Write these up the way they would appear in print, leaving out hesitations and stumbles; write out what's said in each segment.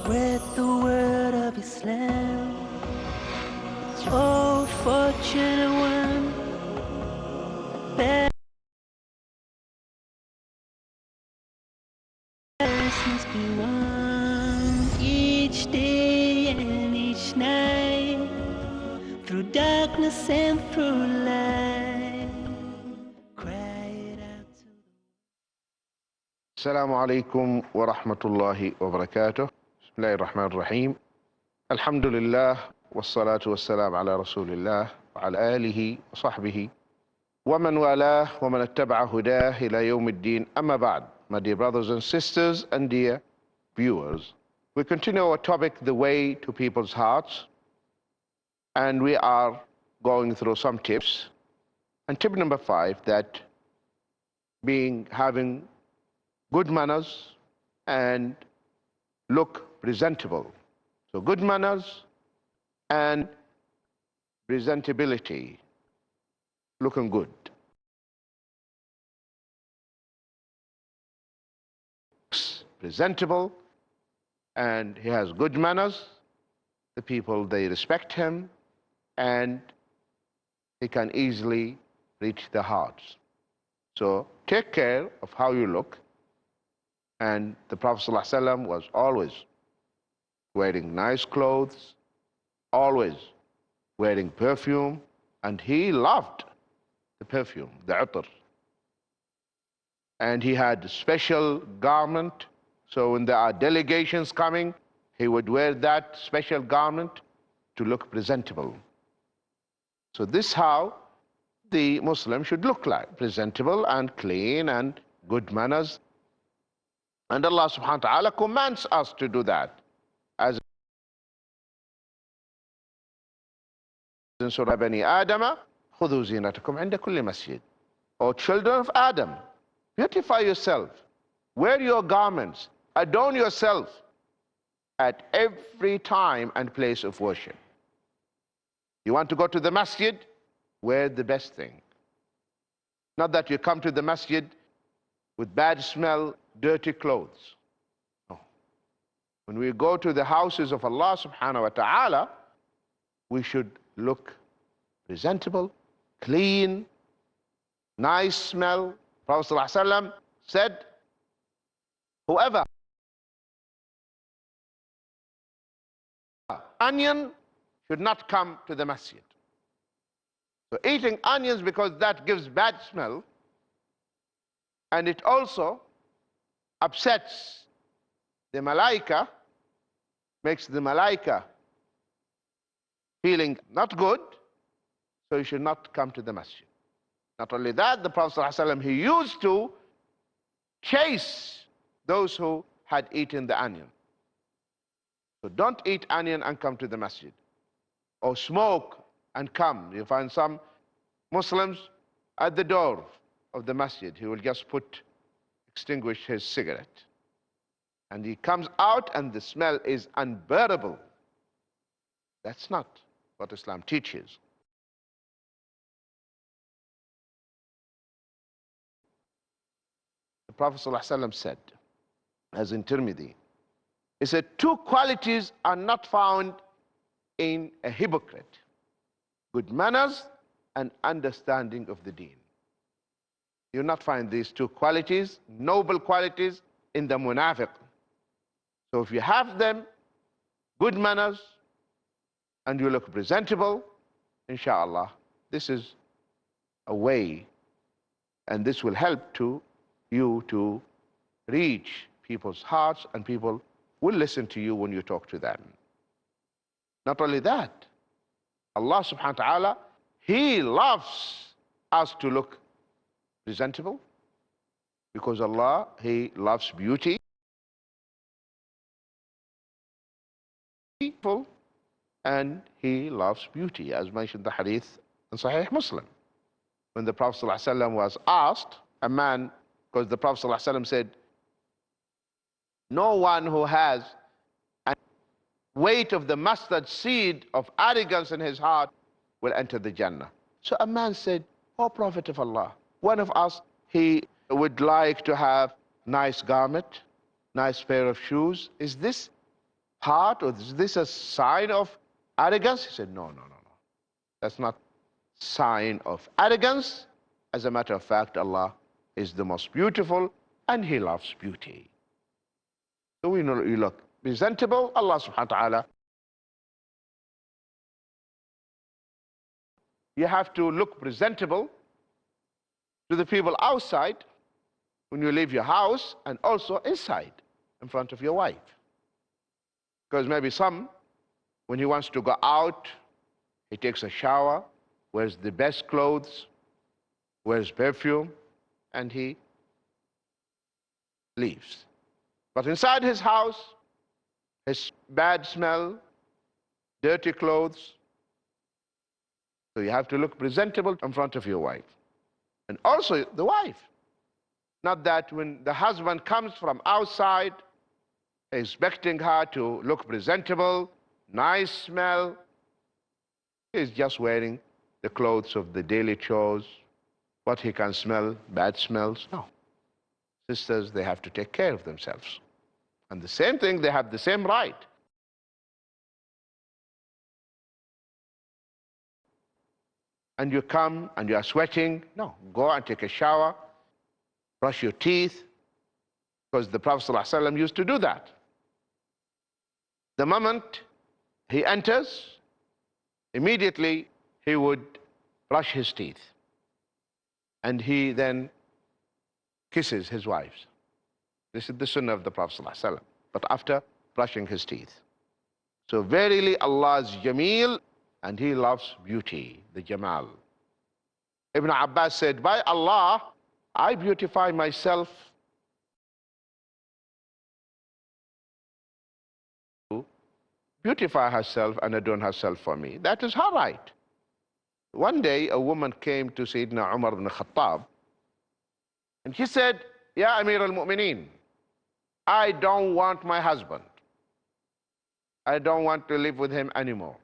Spread the word of Islam. Oh, fortunate one. Best must be won each day and each night, through darkness and through light. Cry it out to السلام عليكم ورحمة الله وبركاته. بسم الله الرحمن الرحيم. الحمد لله والصلاة والسلام على رسول الله وعلى آله وصحبه ومن والاه ومن اتبع هداه إلى يوم الدين. أما بعد, my dear brothers and sisters and dear viewers, we continue our topic, the way to people's hearts, and we are going through some tips. And tip number 5, that having good manners and look presentable. So good manners and presentability, looking good. Presentable, and he has good manners. The people, they respect him, and he can easily reach their hearts. So take care of how you look. And the Prophet ﷺ was always wearing nice clothes, always wearing perfume, and he loved the perfume, the Akthar. And he had a special garment, so when there are delegations coming, he would wear that special garment to look presentable. So this is how the Muslim should look like, presentable and clean and good manners. And Allah subhanahu wa ta'ala commands us to do that. As in Surah Bani Adama, خُذُوا زِينَتَكُمْ عِنْدَ كُلِّ مَسْجِدٍ. O children of Adam, beautify yourself, wear your garments, adorn yourself at every time and place of worship. You want to go to the masjid? Wear the best thing. Not that you come to the masjid with bad smell, dirty clothes. No. When we go to the houses of Allah subhanahu wa ta'ala, we should look presentable, clean, nice smell. Prophet ﷺ said, whoever onion should not come to the masjid. So eating onions, because that gives bad smell, and it also upsets the malaika, makes the malaika feeling not good, so you should not come to the masjid. Not only that, the Prophet ﷺ, he used to chase those who had eaten the onion. So don't eat onion and come to the masjid. Or smoke and come. You find some Muslims at the door of the masjid, he will just extinguish his cigarette. And he comes out and the smell is unbearable. That's not what Islam teaches. The Prophet ﷺ said, as in Tirmidhi, he said, 2 qualities are not found in a hypocrite: good manners and understanding of the deen. You'll not find these 2 qualities, noble qualities, in the munafiq. So if you have them, good manners, and you look presentable, inshallah, this is a way, and this will help you to reach people's hearts, and people will listen to you when you talk to them. Not only that, Allah subhanahu wa ta'ala, he loves us to look presentable, because Allah, he loves beauty, and he loves beauty, as mentioned the hadith in Sahih Muslim. When the Prophet ﷺ was asked, a man, because the Prophet ﷺ said, no one who has a weight of the mustard seed of arrogance in his heart will enter the Jannah. So a man said, O Prophet of Allah, one of us, he would like to have nice garment, nice pair of shoes. Is this heart, or is this a sign of arrogance? He said, no, no, no, no. That's not sign of arrogance. As a matter of fact, Allah is the most beautiful and He loves beauty. So we know you look presentable. Allah subhanahu wa ta'ala, you have to look presentable to the people outside when you leave your house, and also inside in front of your wife. Because maybe when he wants to go out, he takes a shower, wears the best clothes, wears perfume, and he leaves. But inside his house, his bad smell, dirty clothes. So you have to look presentable in front of your wife. And also the wife. Not that when the husband comes from outside, expecting her to look presentable, nice smell. He's just wearing the clothes of the daily chores. What he can smell, bad smells. No. Sisters, they have to take care of themselves. And the same thing, they have the same right. And you come and you are sweating. No, go and take a shower, brush your teeth, because the Prophet ﷺ used to do that. The moment he enters, immediately he would brush his teeth. And he then kisses his wives. This is the sunnah of the Prophet ﷺ, but after brushing his teeth. So verily Allah is Jameel, and He loves beauty, the Jamal. Ibn Abbas said, by Allah, I beautify myself beautify herself and adorn herself for me. That is her right. One day, a woman came to Sayyidina Umar ibn Khattab, and she said, Ya Amir al-Mu'mineen, I don't want my husband. I don't want to live with him anymore.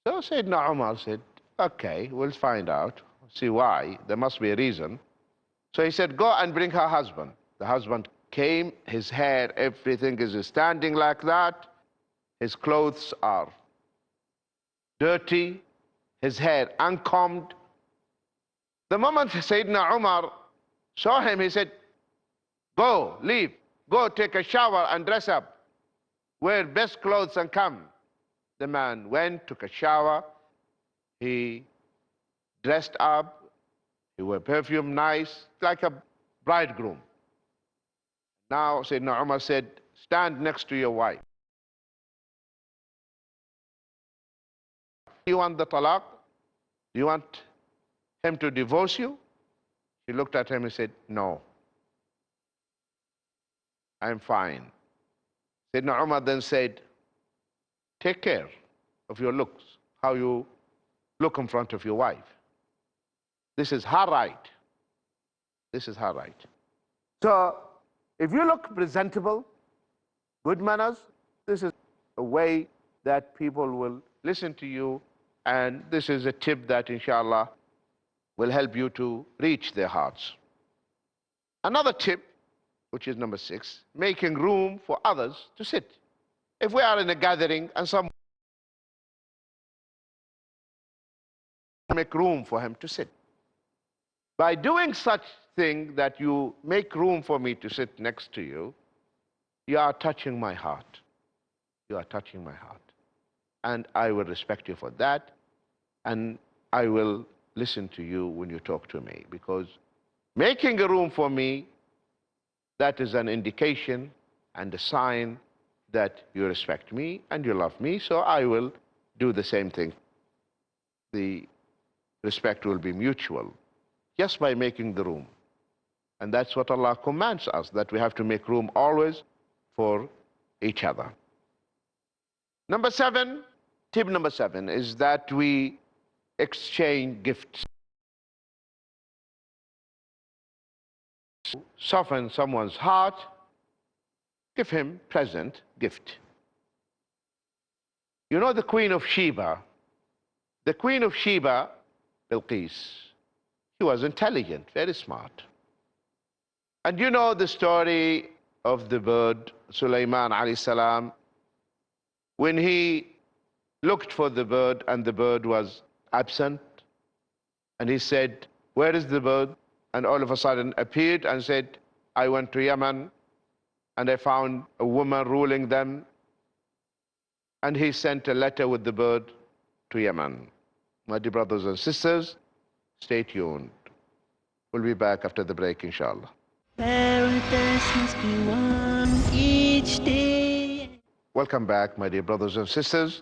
So Sayyidina Umar said, okay, we'll find out, see why. There must be a reason. So he said, go and bring her husband. The husband came, his hair, everything is standing like that. His clothes are dirty, his hair uncombed. The moment Sayyidina Umar saw him, he said, go, leave, go take a shower and dress up, wear best clothes and come. The man went, took a shower, he dressed up, he wore perfume, nice, like a bridegroom. Now Sayyidina Umar said, stand next to your wife. Do you want the talaq? Do you want him to divorce you? She looked at him and said, no, I'm fine. Sayyidina Umar then said, take care of your looks, how you look in front of your wife. This is her right. This is her right. So, if you look presentable, good manners, this is a way that people will listen to you, and this is a tip that, inshallah, will help you to reach their hearts. Another tip, which is number 6, making room for others to sit. If we are in a gathering and someone make room for him to sit. By doing such thing that you make room for me to sit next to you, you are touching my heart. You are touching my heart. And I will respect you for that, and I will listen to you when you talk to me, because making a room for me, that is an indication and a sign that you respect me and you love me, so I will do the same thing. The respect will be mutual, just by making the room. And that's what Allah commands us, that we have to make room always for each other. Number 7, tip number 7 is that we exchange gifts. Soften someone's heart, give him present gift. You know the Queen of Sheba? The Queen of Sheba, Bilqis, she was intelligent, very smart. And you know the story of the bird, Sulaiman alayhi salam. when he looked for the bird and the bird was absent, and he said, "Where is the bird?" And all of a sudden appeared and said, "I went to Yemen and I found a woman ruling them." And he sent a letter with the bird to Yemen. My dear brothers and sisters, stay tuned. We'll be back after the break, inshallah. Paradise must be won each day. Welcome back, my dear brothers and sisters.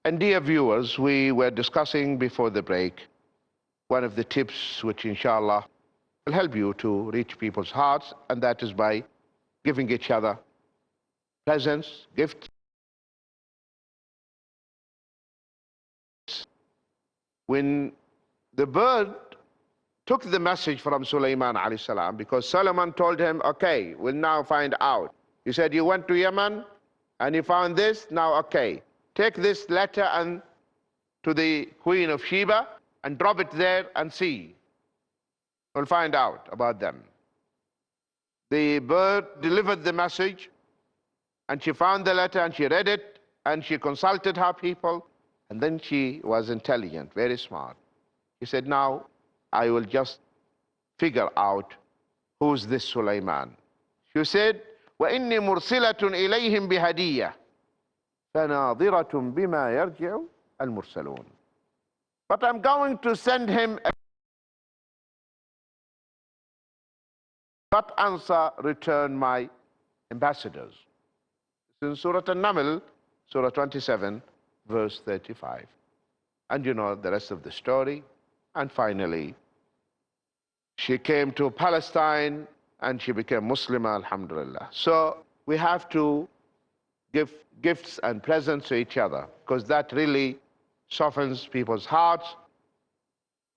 And dear viewers, we were discussing before the break one of the tips which, inshallah, will help you to reach people's hearts, and that is by giving each other presents, gifts. When the bird took the message from Sulaiman alayhi salam, because Solomon told him, "Okay, we'll now find out. You said you went to Yemen and you found this, now okay. Take this letter and to the Queen of Sheba and drop it there and see. We'll find out about them." The bird delivered the message, and she found the letter and she read it and she consulted her people, and then she was intelligent, very smart. She said, "Now I will just figure out who's this Sulaiman." She said, "وَإِنِّي مُرْسِلَةٌ إِلَيْهِمْ بِهَدِيَّةٍ فَنَاظِرَةٌ بِمَا يَرْجِعُ الْمُرْسَلُونَ." But I'm going to send him what answer return my ambassadors. It's in Surah An-Naml, Surah 27, verse 35. And you know the rest of the story. And finally, she came to Palestine and she became Muslim, alhamdulillah. So we have to give gifts and presents to each other, because that really softens people's hearts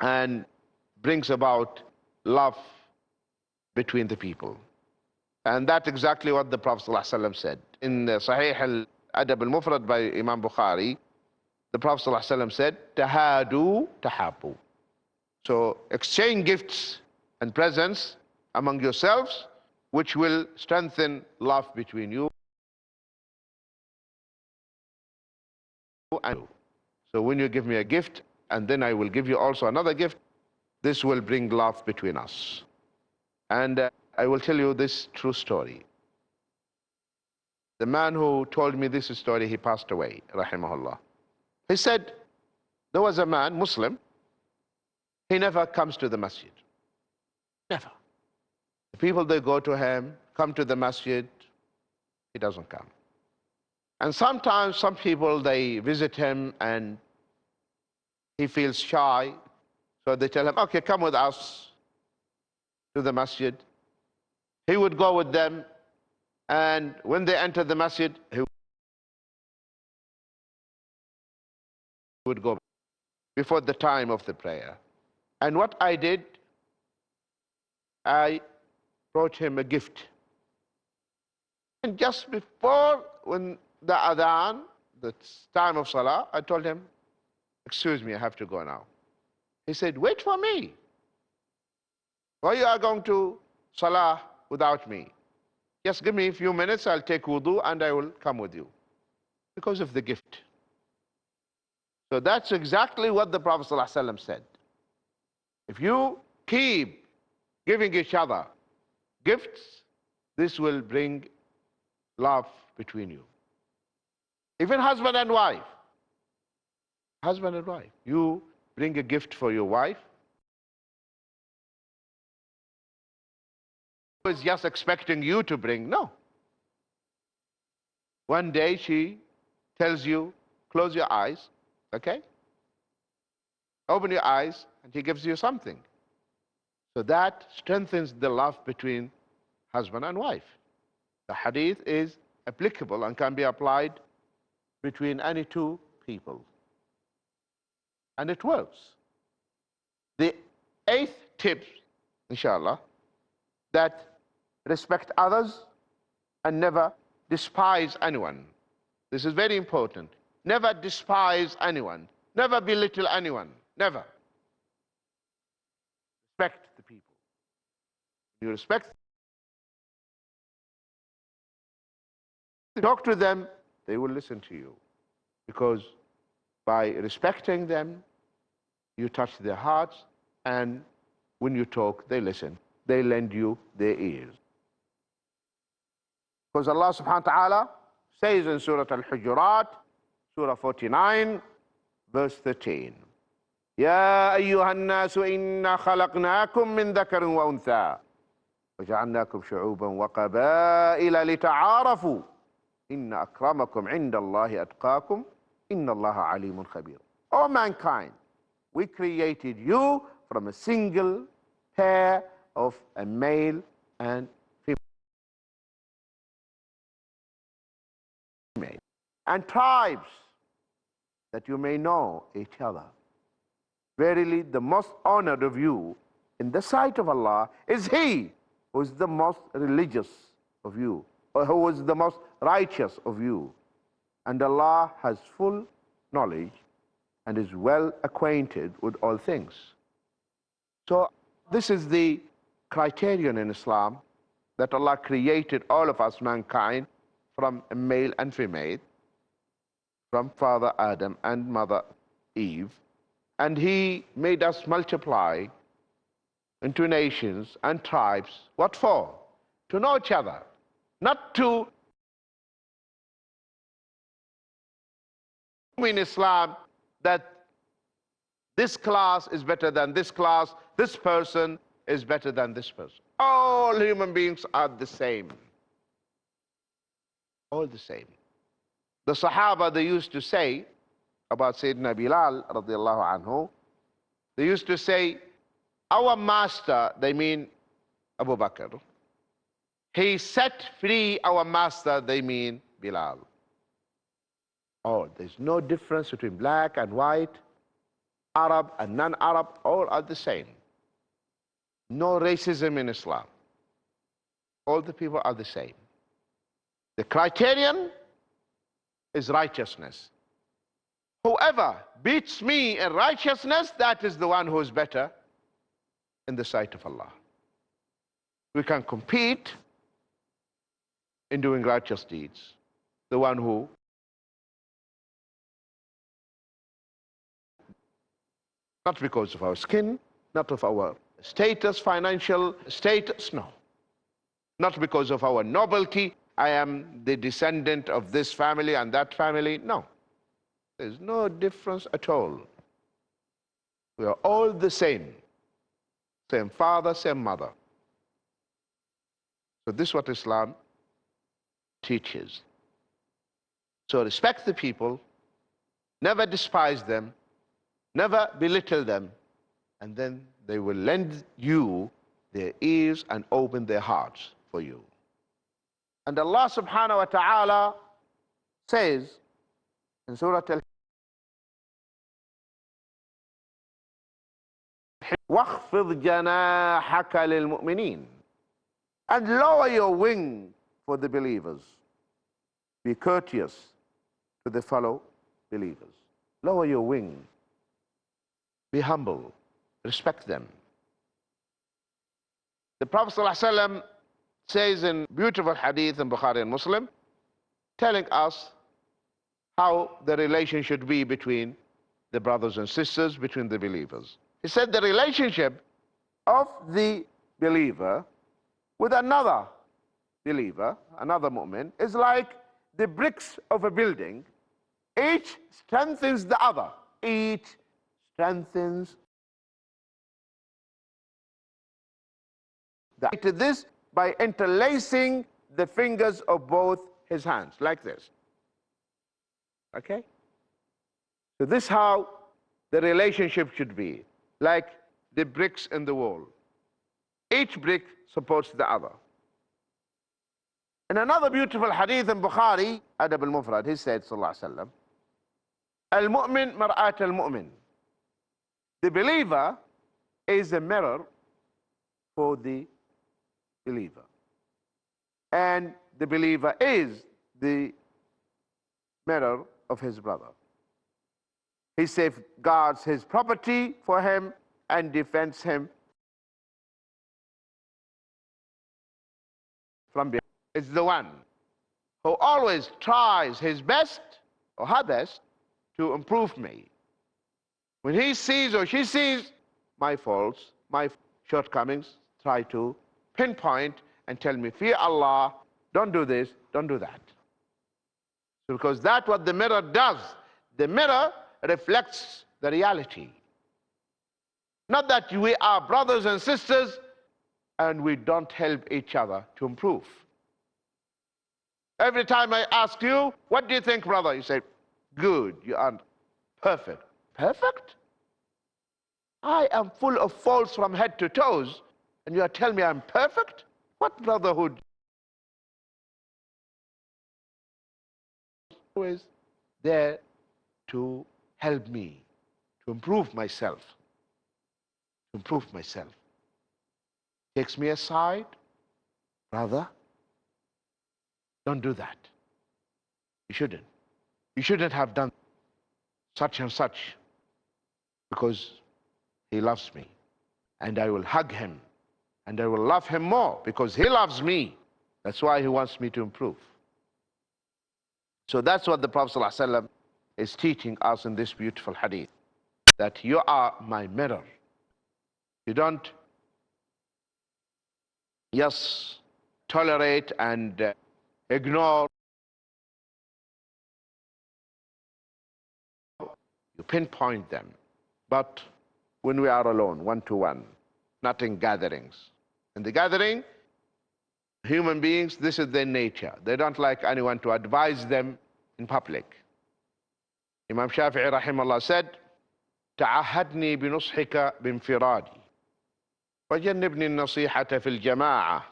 and brings about love between the people. And that's exactly what the Prophet ﷺ said. In Sahih al-Adab al-Mufrad by Imam Bukhari, the Prophet ﷺ said, "Tahadu tahabu." So exchange gifts and presents among yourselves, which will strengthen love between you and you. So when you give me a gift, and then I will give you also another gift, this will bring love between us. And I will tell you this true story. The man who told me this story, he passed away, rahimahullah. He said, there was a man, Muslim, he never comes to the masjid. Never. The people, they go to him, come to the masjid, he doesn't come. And sometimes some people, they visit him and he feels shy, so they tell him, "Okay, come with us to the masjid." He would go with them, and when they enter the masjid, he would go before the time of the prayer. And what I did, I brought him a gift. And just before, when the adhan, the time of salah, I told him, "Excuse me, I have to go now." He said, "Wait for me. Why you are going to salah without me? Just give me a few minutes, I'll take wudu and I will come with you." Because of the gift. So that's exactly what the Prophet ﷺ said. If you keep giving each other gifts, this will bring love between you. Even husband and wife. Husband and wife. You bring a gift for your wife. Is just expecting you to bring. No. One day she tells you, "Close your eyes," okay? Open your eyes, and she gives you something. So that strengthens the love between husband and wife. The hadith is applicable and can be applied between any two people. And it works. The 8th tip, inshallah, that respect others and never despise anyone. This is very important. Never despise anyone. Never belittle anyone. Never. Respect the people. You respect, talk to them, they will listen to you. because by respecting them, you touch their hearts, and when you talk, they listen. They lend you their ears. Because Allah subhanahu wa ta'ala says in Surah Al-Hujurat, Surah 49, verse 13, يا أيها الناس إنا خلقناكم من ذكر وأنثى وجعلناكم شعوبا وقبائل لتعارفوا إن أكرمكم عند الله أتقاكم إن الله عليم خبير. O mankind, we created you from a single pair of a male and female, and tribes, that you may know each other. Verily, the most honored of you in the sight of Allah is he who is the most religious of you, or who is the most righteous of you. And Allah has full knowledge and is well acquainted with all things. So this is the criterion in Islam, that Allah created all of us, mankind, from a male and female, from Father Adam and Mother Eve, and He made us multiply into nations and tribes. What for? To know each other, not to in Islam that this class is better than this class, this person is better than this person. All human beings are the same. All the same. The Sahaba, they used to say about Sayyidina Bilal radiallahu anhu, they used to say, our master, they mean Abu Bakr, he set free our master, they mean Bilal. Oh, there's no difference between black and white, Arab and non-Arab, all are the same. No racism in Islam. All the people are the same. The criterion is righteousness. Whoever beats me in righteousness, that is the one who is better in the sight of Allah. We can compete in doing righteous deeds. The one who not because of our skin, not of our status, financial status, no. Not because of our nobility, I am the descendant of this family and that family, no. There's no difference at all. We are all the same. Same father, same mother. So this is what Islam teaches. So respect the people, never despise them, never belittle them, and then they will lend you their ears and open their hearts for you. And Allah subhanahu wa ta'ala says in Surah Al وَاخْفِضْ جَنَاحَكَ لِلْمُؤْمِنِينَ, and lower your wing for the believers. Be courteous to the fellow believers. Lower your wing. Be humble. Respect them. The Prophet ﷺ says in beautiful hadith in Bukhari and Muslim, telling us how the relation should be between the brothers and sisters, between the believers. He said the relationship of the believer with another believer, another mu'min, is like the bricks of a building. Each strengthens the other. Each strengthens this by interlacing the fingers of both his hands, like this. Okay? So this is how the relationship should be, like the bricks in the wall. Each brick supports the other. In another beautiful hadith in Bukhari, Adab al-Mufrad, he said, sallallahu alaihi wasallam, al-mu'min mar'at al-mu'min. The believer is a mirror for the believer. And the believer is the mirror of his brother. He safeguards his property for him and defends him from behind. It's the one who always tries his best or her best to improve me. When he sees or she sees my faults, my shortcomings, try to pinpoint and tell me, fear Allah, don't do this, don't do that. Because that's what the mirror does. The mirror reflects the reality. Not that we are brothers and sisters and we don't help each other to improve. Every time I ask you, what do you think, brother? You say, good, you are perfect. Perfect? I am full of faults from head to toes, and you are telling me I'm perfect? What brotherhood? Always there to help me, to improve myself. To improve myself. Takes me aside, brother, don't do that. You shouldn't. You shouldn't have done such and such, because he loves me, and I will hug him, and I will love him more because he loves me. That's why he wants me to improve. So that's what the Prophet ﷺ is teaching us in this beautiful hadith, that you are my mirror. You don't just tolerate and ignore. You pinpoint them. But when we are alone, one-to-one, not in gatherings. In the gathering, human beings, this is their nature. They don't like anyone to advise them in public. Imam Shafi'i rahimahullah said, تعهدني بنصحك بانفرادي وجنبني النصيحة في الجماعة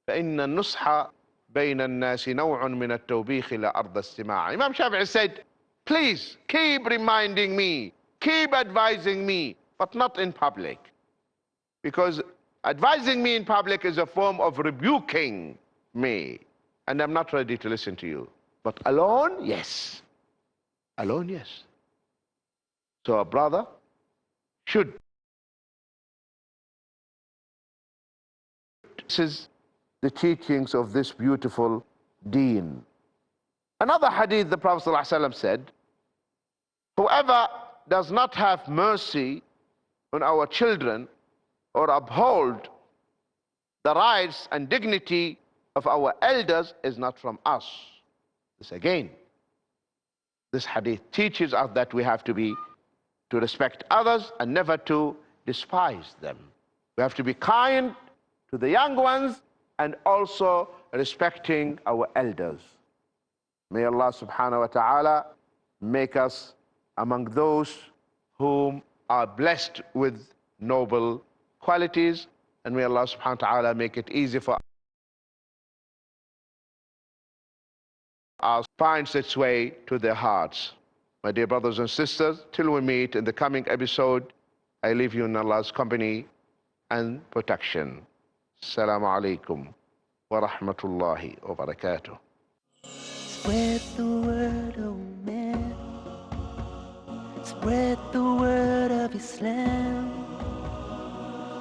فإن النصح بين الناس نوع من التوبيخ إلى أرض السماع. Imam Shafi'i said, please keep reminding me, keep advising me, but not in public. Because advising me in public is a form of rebuking me, and I'm not ready to listen to you. But alone, yes. Alone, yes. So a brother should. This is the teachings of this beautiful deen. Another hadith, the Prophet ﷺ said, whoever does not have mercy on our children or uphold the rights and dignity of our elders is not from us. This again, this hadith teaches us that we have to respect others and never to despise them. We have to be kind to the young ones and also respecting our elders. May Allah subhanahu wa ta'ala make us among those whom are blessed with noble qualities, and may Allah subhanahu wa ta'ala make it easy for us to find its way to their hearts. My dear brothers and sisters, till we meet in the coming episode, I leave you in Allah's company and protection. Assalamu alaikum wa rahmatullahi wa barakatuh. Spread the word, oh man. Spread the word of Islam.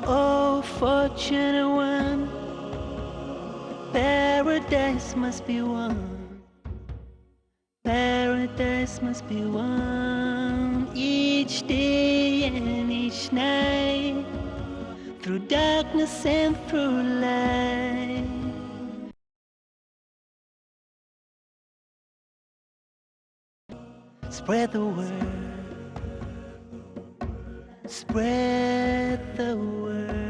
Oh, fortunate one, paradise must be won. Paradise must be won each day and each night, through darkness and through light. Spread the word. Spread the word.